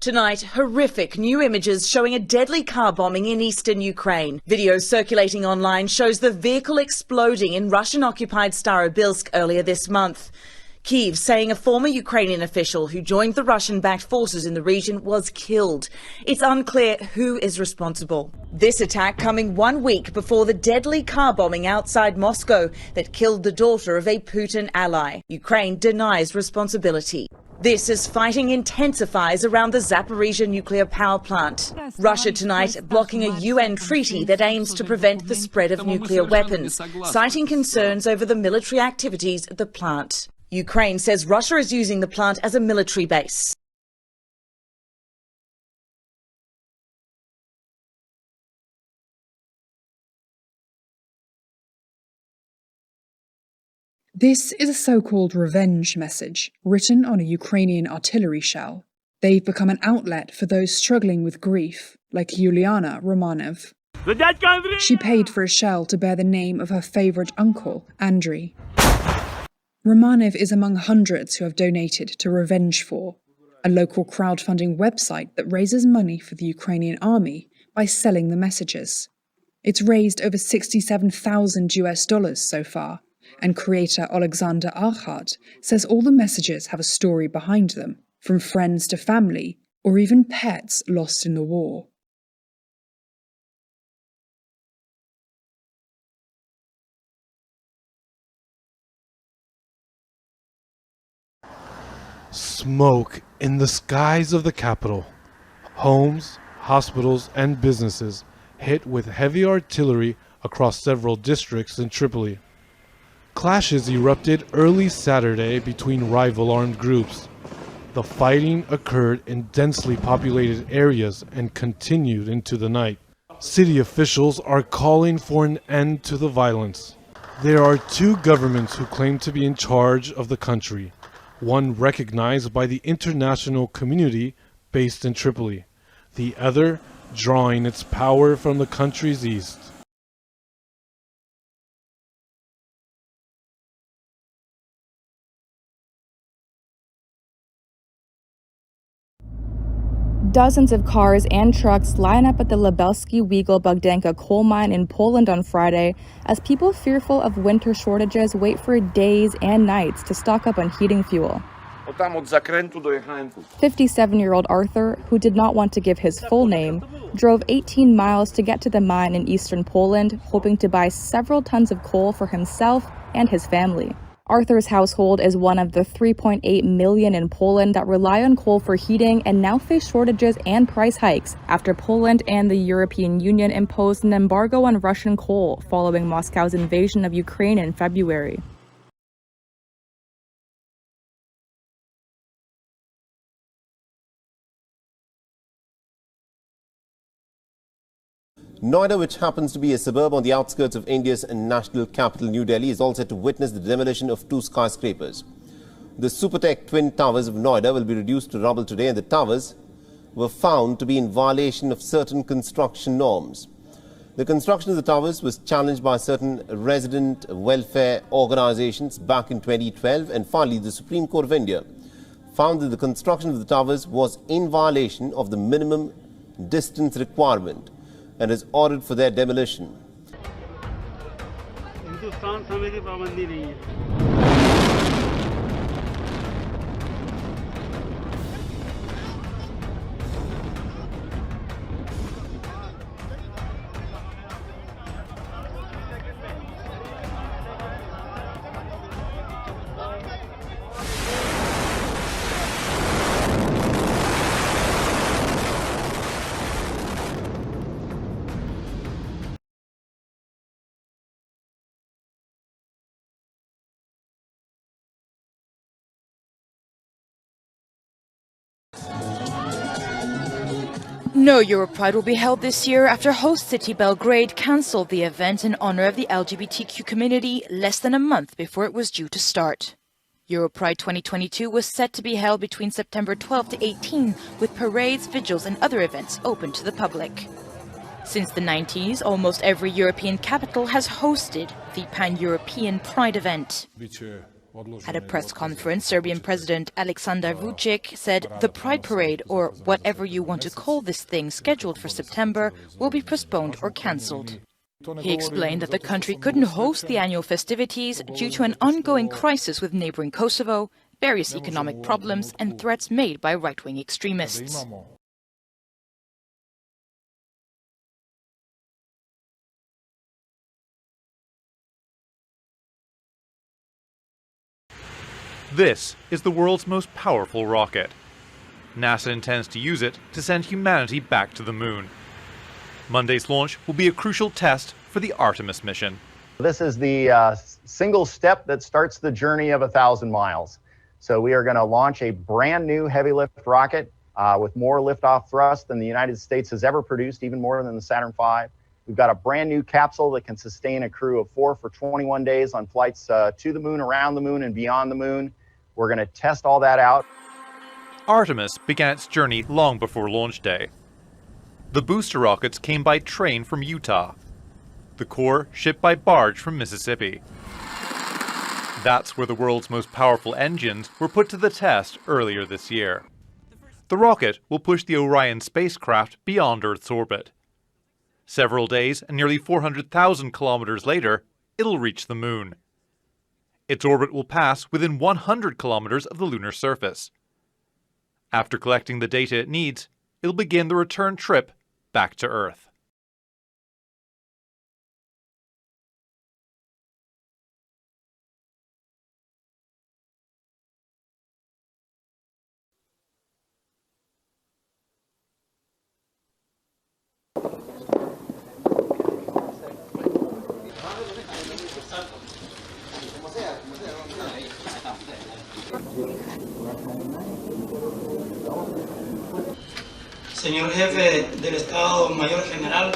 Tonight, horrific new images showing a deadly car bombing in eastern Ukraine. Video circulating online shows the vehicle exploding in Russian-occupied Starobilsk earlier this month. Kyiv saying a former Ukrainian official who joined the Russian-backed forces in the region was killed. It's unclear who is responsible. This attack coming 1 week before the deadly car bombing outside Moscow that killed the daughter of a Putin ally. Ukraine denies responsibility. This as fighting intensifies around the Zaporizhzhia nuclear power plant. Russia tonight blocking a UN treaty that aims to prevent the spread of nuclear weapons, citing concerns over the military activities at the plant. Ukraine says Russia is using the plant as a military base. This is a so-called revenge message written on a Ukrainian artillery shell. They've become an outlet for those struggling with grief, like Yuliana Romanev. She paid for a shell to bear the name of her favourite uncle, Andriy. Romanev is among hundreds who have donated to Revenge4, a local crowdfunding website that raises money for the Ukrainian army by selling the messages. It's raised over $67,000 so far, and creator Alexander Arhat says all the messages have a story behind them, from friends to family, or even pets lost in the war. Smoke in the skies of the capital. Homes, hospitals, and businesses hit with heavy artillery across several districts in Tripoli. Clashes erupted early Saturday between rival armed groups. The fighting occurred in densely populated areas and continued into the night. City officials are calling for an end to the violence. There are two governments who claim to be in charge of the country. One recognized by the international community based in Tripoli, the other drawing its power from the country's east. Dozens of cars and trucks line up at the Lubelski-Weigl-Bogdanka coal mine in Poland on Friday as people fearful of winter shortages wait for days and nights to stock up on heating fuel. 57-year-old Arthur, who did not want to give his full name, drove 18 miles to get to the mine in eastern Poland, hoping to buy several tons of coal for himself and his family. Arthur's household is one of the 3.8 million in Poland that rely on coal for heating and now face shortages and price hikes after Poland and the European Union imposed an embargo on Russian coal following Moscow's invasion of Ukraine in February. Noida, which happens to be a suburb on the outskirts of India's national capital, New Delhi, is all set to witness the demolition of two skyscrapers. The Supertech twin towers of Noida will be reduced to rubble today, and the towers were found to be in violation of certain construction norms. The construction of the towers was challenged by certain resident welfare organizations back in 2012, and finally the Supreme Court of India found that the construction of the towers was in violation of the minimum distance requirement and has ordered for their demolition. No Europride will be held this year after host city Belgrade cancelled the event in honor of the LGBTQ community less than a month before it was due to start. Europride 2022 was set to be held between September 12 to 18, with parades, vigils and other events open to the public. Since the 90s, almost every European capital has hosted the Pan-European Pride event. Which At a press conference, Serbian President Aleksandar Vucic said the Pride Parade, or whatever you want to call this thing, scheduled for September, will be postponed or cancelled. He explained that the country couldn't host the annual festivities due to an ongoing crisis with neighboring Kosovo, various economic problems and threats made by right-wing extremists. This is the world's most powerful rocket. NASA intends to use it to send humanity back to the moon. Monday's launch will be a crucial test for the Artemis mission. This is the single step that starts the journey of 1,000 miles. So we are going to launch a brand new heavy lift rocket with more liftoff thrust than the United States has ever produced, even more than the Saturn V. We've got a brand new capsule that can sustain a crew of 4 for 21 days on flights to the moon, around the moon, and beyond the moon. We're going to test all that out. Artemis began its journey long before launch day. The booster rockets came by train from Utah. The core shipped by barge from Mississippi. That's where the world's most powerful engines were put to the test earlier this year. The rocket will push the Orion spacecraft beyond Earth's orbit. Several days and nearly 400,000 kilometers later, it'll reach the moon. Its orbit will pass within 100 kilometers of the lunar surface. After collecting the data it needs, it'll begin the return trip back to Earth. Señor Jefe del Estado Mayor General,